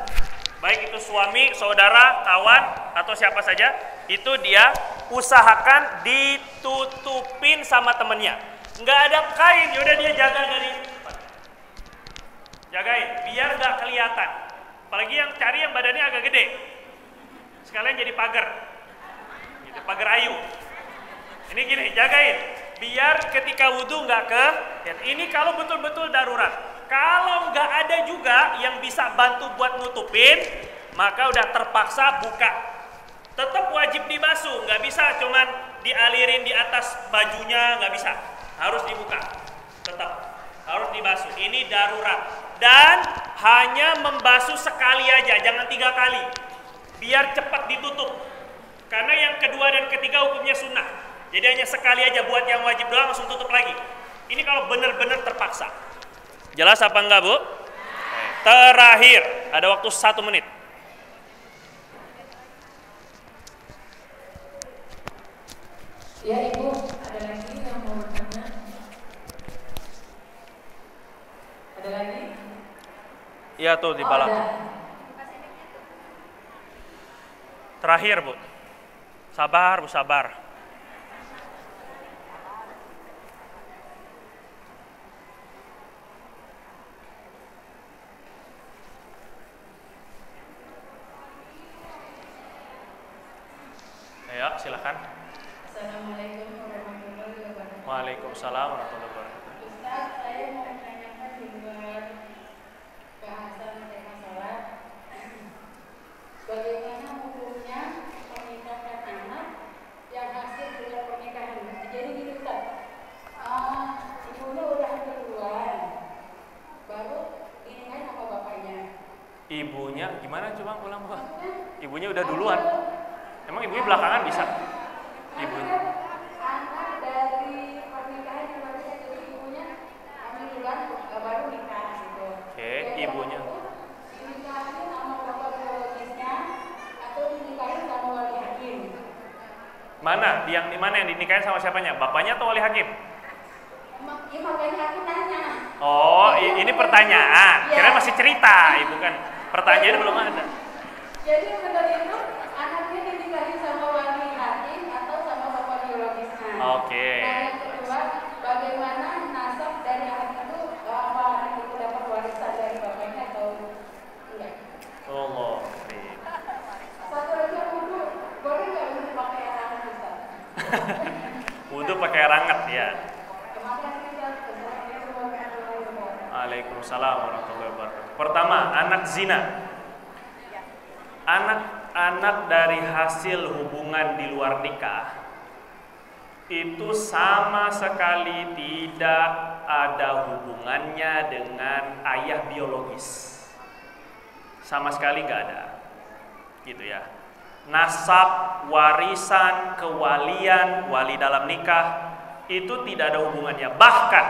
baik itu suami, saudara, kawan, atau siapa saja, itu dia usahakan ditutupin sama temennya. Nggak ada kain, yaudah dia jaga dari depan. Jagain, biar nggak kelihatan. Apalagi yang cari yang badannya agak gede, sekalian jadi pagar, gitu, pagar ayu. Ini gini, jagain, biar ketika wudhu nggak ke. Ini kalau betul-betul darurat. Kalau nggak ada juga yang bisa bantu buat nutupin, maka udah terpaksa buka. Tetap wajib dibasuh, nggak bisa cuman dialirin di atas bajunya, nggak bisa. Harus dibuka, tetap harus dibasuh. Ini darurat. Dan hanya membasuh sekali aja, jangan 3 kali. Biar cepat ditutup. Karena yang kedua dan ketiga hukumnya sunnah. Jadi hanya sekali aja, buat yang wajib doang langsung tutup lagi. Ini kalau benar-benar terpaksa. Jelas apa enggak, Bu? Terakhir, ada waktu 1 menit.
Ya, Ibu, ada lagi yang mau bertanya? Ada lagi?
Iya tuh di bawah. Terakhir, Bu. Sabar, Bu, sabar. Ayo, silakan.
Assalamualaikum warahmatullahi wabarakatuh.
Waalaikumsalam warahmatullahi wabarakatuh.
Ustaz, saya mau menanyakan di luar bahasan tema salat. Bagaimana hukumnya menikahkan anak yang hasil dari pernikahan? Jadi gini Ustaz, ibunya udah keduluan, baru dinikahin sama bapaknya.
Ibunya gimana, coba ulang, Bu? Ibunya udah duluan. Emang ibunya belakangan bisa? Ibunya
anak dari pernikahan yang baru, jadi ibunya hamil duluan baru nikah gitu.
Oke, ibunya
Dinikahin sama bapak biologisnya atau dinikahin sama wali hakim?
mana? Yang dinikahin sama siapanya? Bapaknya atau wali hakim?
Ya makanya aku nanya.
Oh, ini pertanyaan.
Ya.
Kira masih cerita, Ibu kan? Pertanyaannya belum ada.
Jadi benar itu anaknya dinikahin sama wali hakim atau sama bapak biologisnya.
Oke.
Nah, yang kedua, bagaimana nasab dari anak itu, apa anak itu dapat warisan dari bapaknya atau enggak?
Allah.
Satu lagi wudhu, boleh nggak wudhu pakai air hangat Ustaz?
Wudhu pakai air hangat ya.
Terima kasih Ustaz. Assalamualaikum warahmatullahi wabarakatuh.
Waalaikumsalam warahmatullahi wabarakatuh. Pertama, anak zina. Anak dari hasil hubungan di luar nikah itu sama sekali tidak ada hubungannya dengan ayah biologis. Sama sekali nggak ada. Gitu ya. Nasab, warisan, kewalian, wali dalam nikah itu tidak ada hubungannya. Bahkan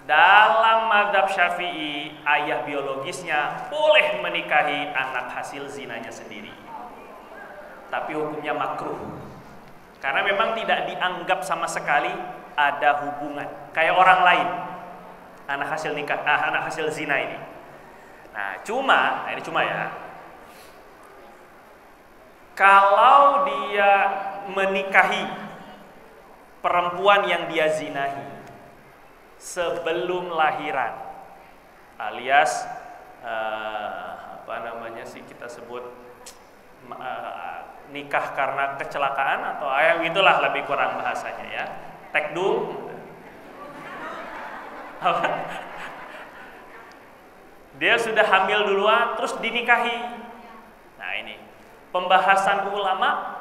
dalam mazhab Syafi'i, ayah biologisnya boleh menikahi anak hasil zinanya sendiri. Tapi hukumnya makruh. Karena memang tidak dianggap sama sekali ada hubungan. Kayak orang lain. Anak hasil nikah, anak hasil zina ini. Nah, ini cuma ya. Kalau dia menikahi perempuan yang dia zinahi sebelum lahiran, alias kita sebut nikah karena kecelakaan atau itulah lebih kurang bahasanya ya, tekdung. Dia sudah hamil duluan terus dinikahi. Nah, ini pembahasan ulama,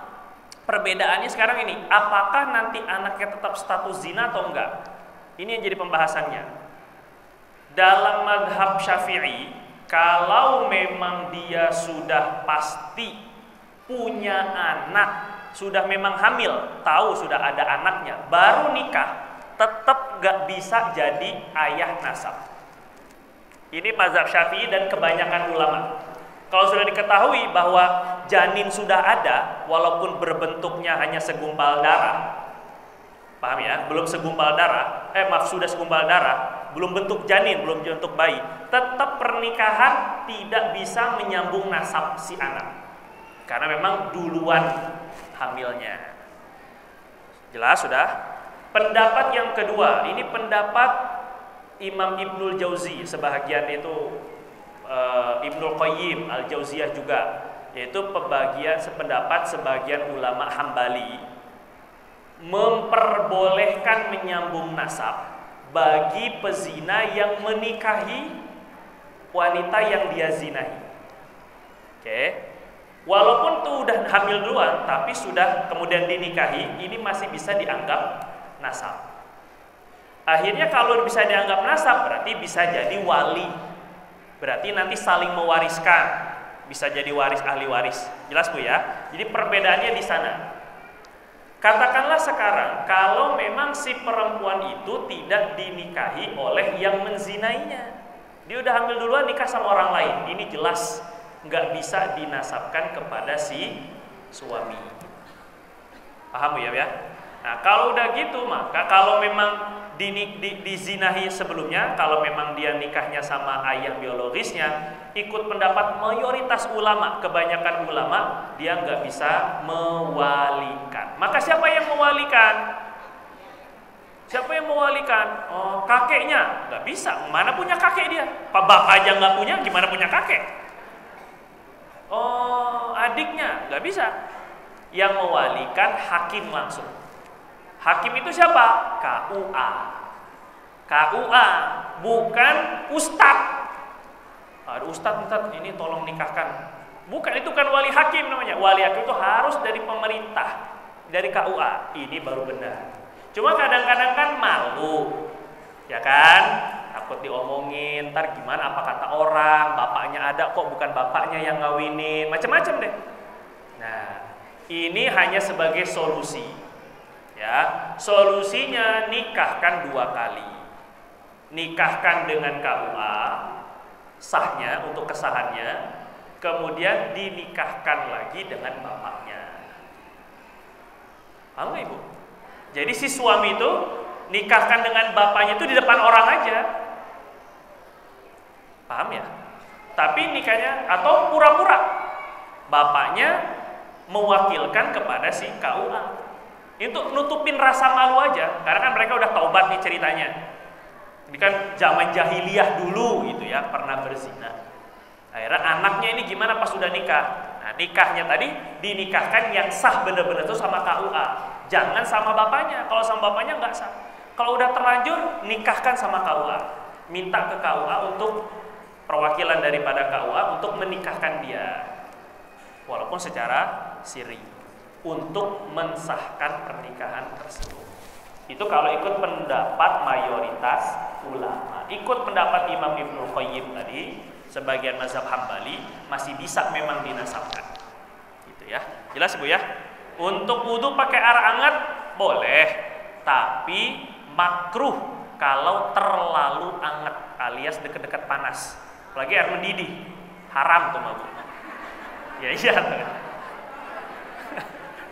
perbedaannya sekarang ini, apakah nanti anaknya tetap status zina atau enggak? Ini yang jadi pembahasannya. Dalam mazhab Syafi'i, kalau memang dia sudah pasti punya anak, sudah memang hamil, tahu sudah ada anaknya, baru nikah, tetap gak bisa jadi ayah nasab. Ini mazhab Syafi'i dan kebanyakan ulama. Kalau sudah diketahui bahwa janin sudah ada, walaupun berbentuknya hanya segumpal darah, paham ya? Belum segumpal darah, sudah segumpal darah, belum bentuk janin, belum bentuk bayi, tetap pernikahan tidak bisa menyambung nasab si anak, karena memang duluan hamilnya. Jelas sudah? Pendapat yang kedua, ini pendapat Imam Ibnul Jauzi, sebahagian itu Ibnul Qayyim Al-Jauziyah juga, yaitu sependapat sebagian ulama Hambali memperbolehkan menyambung nasab bagi pezina yang menikahi wanita yang dia zinahi. Oke. Walaupun tuh udah hamil duluan tapi sudah kemudian dinikahi, ini masih bisa dianggap nasab. Akhirnya kalau bisa dianggap nasab berarti bisa jadi wali. Berarti nanti saling mewariskan, bisa jadi waris ahli waris. Jelas Bu ya? Jadi perbedaannya di sana. Katakanlah sekarang kalau memang si perempuan itu tidak dinikahi oleh yang menzinainya, dia udah hamil duluan nikah sama orang lain, ini jelas nggak bisa dinasabkan kepada si suami. Paham Bu ya? Nah kalau udah gitu, maka kalau memang dizinahi sebelumnya, kalau memang dia nikahnya sama ayah biologisnya, ikut pendapat mayoritas ulama, kebanyakan ulama, dia nggak bisa mewalikan. Maka siapa yang mewalikan? Siapa yang mewalikan? Oh, kakeknya nggak bisa. Mana punya kakek dia? Pak bapak aja nggak punya, gimana punya kakek? Oh, adiknya nggak bisa. Yang mewalikan hakim langsung. Hakim itu siapa? KUA. KUA, bukan ustadz. Ada ustadz ini tolong nikahkan. Bukan, itu kan wali hakim namanya. Wali hakim itu harus dari pemerintah, dari KUA. Ini baru benar. Cuma kadang-kadang kan malu, ya kan? Takut diomongin, ntar gimana apa kata orang, bapaknya ada kok bukan bapaknya yang ngawinin, macam-macam deh. Nah, ini hanya sebagai solusi. Ya, solusinya nikahkan 2 kali. Nikahkan dengan KUA, sahnya untuk kesahannya, kemudian dinikahkan lagi dengan bapaknya. Paham nggak Ibu? Jadi si suami itu nikahkan dengan bapaknya itu di depan orang aja. Paham ya? Tapi nikahnya atau pura-pura bapaknya mewakilkan kepada si KUA. Itu nutupin rasa malu aja, karena kan mereka udah taubat nih ceritanya. Ini kan zaman jahiliyah dulu gitu ya, pernah berzina. Akhirnya anaknya ini gimana pas sudah nikah? Nah, nikahnya tadi dinikahkan yang sah bener-bener itu sama KUA. Jangan sama bapaknya. Kalau sama bapaknya nggak sah. Kalau udah terlanjur, nikahkan sama KUA. Minta ke KUA untuk perwakilan daripada KUA untuk menikahkan dia, walaupun secara siri, untuk mensahkan pernikahan tersebut. Itu kalau ikut pendapat mayoritas ulama. Ikut pendapat Imam Ibnul Qayyim tadi, sebagian mazhab Hambali masih bisa memang dinasabkan. Gitu ya. Jelas Bu ya? Untuk wudu pakai air hangat boleh, tapi makruh kalau terlalu hangat alias dekat-dekat panas. Apalagi air mendidih. Haram tuh Bu. Ya iya tuh.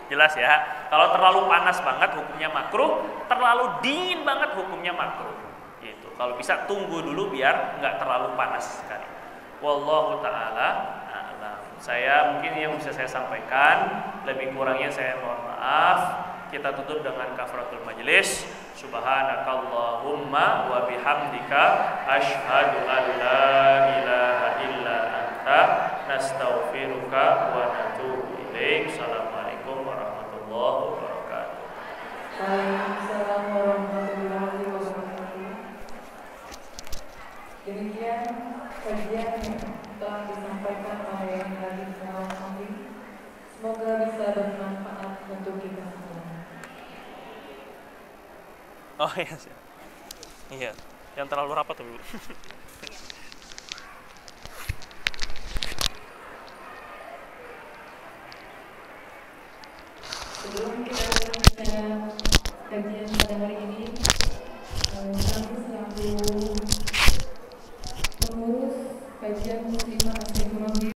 Jelas ya, kalau terlalu panas banget hukumnya makruh, terlalu dingin banget hukumnya makruh. Gitu. Kalau bisa tunggu dulu biar nggak terlalu panas sekali. Wallahu ta'ala a'lam. Saya mungkin yang bisa saya sampaikan, lebih kurangnya saya mohon maaf. Kita tutup dengan kafaratul majlis. Subhanakallahumma wa bihamdika asyhadu an la ilaha illa anta nastaghfiruka wa natubu ilaik. Assalamualaikum warahmatullahi wabarakatuh.
Waalaikumsalam warahmatullahi wabarakatuh. Demikian kajian
Oh iya sih. Iya, yang terlalu rapat tuh, Bu.
Sebelum kita mulai pada kajian pada hari ini, kami selaku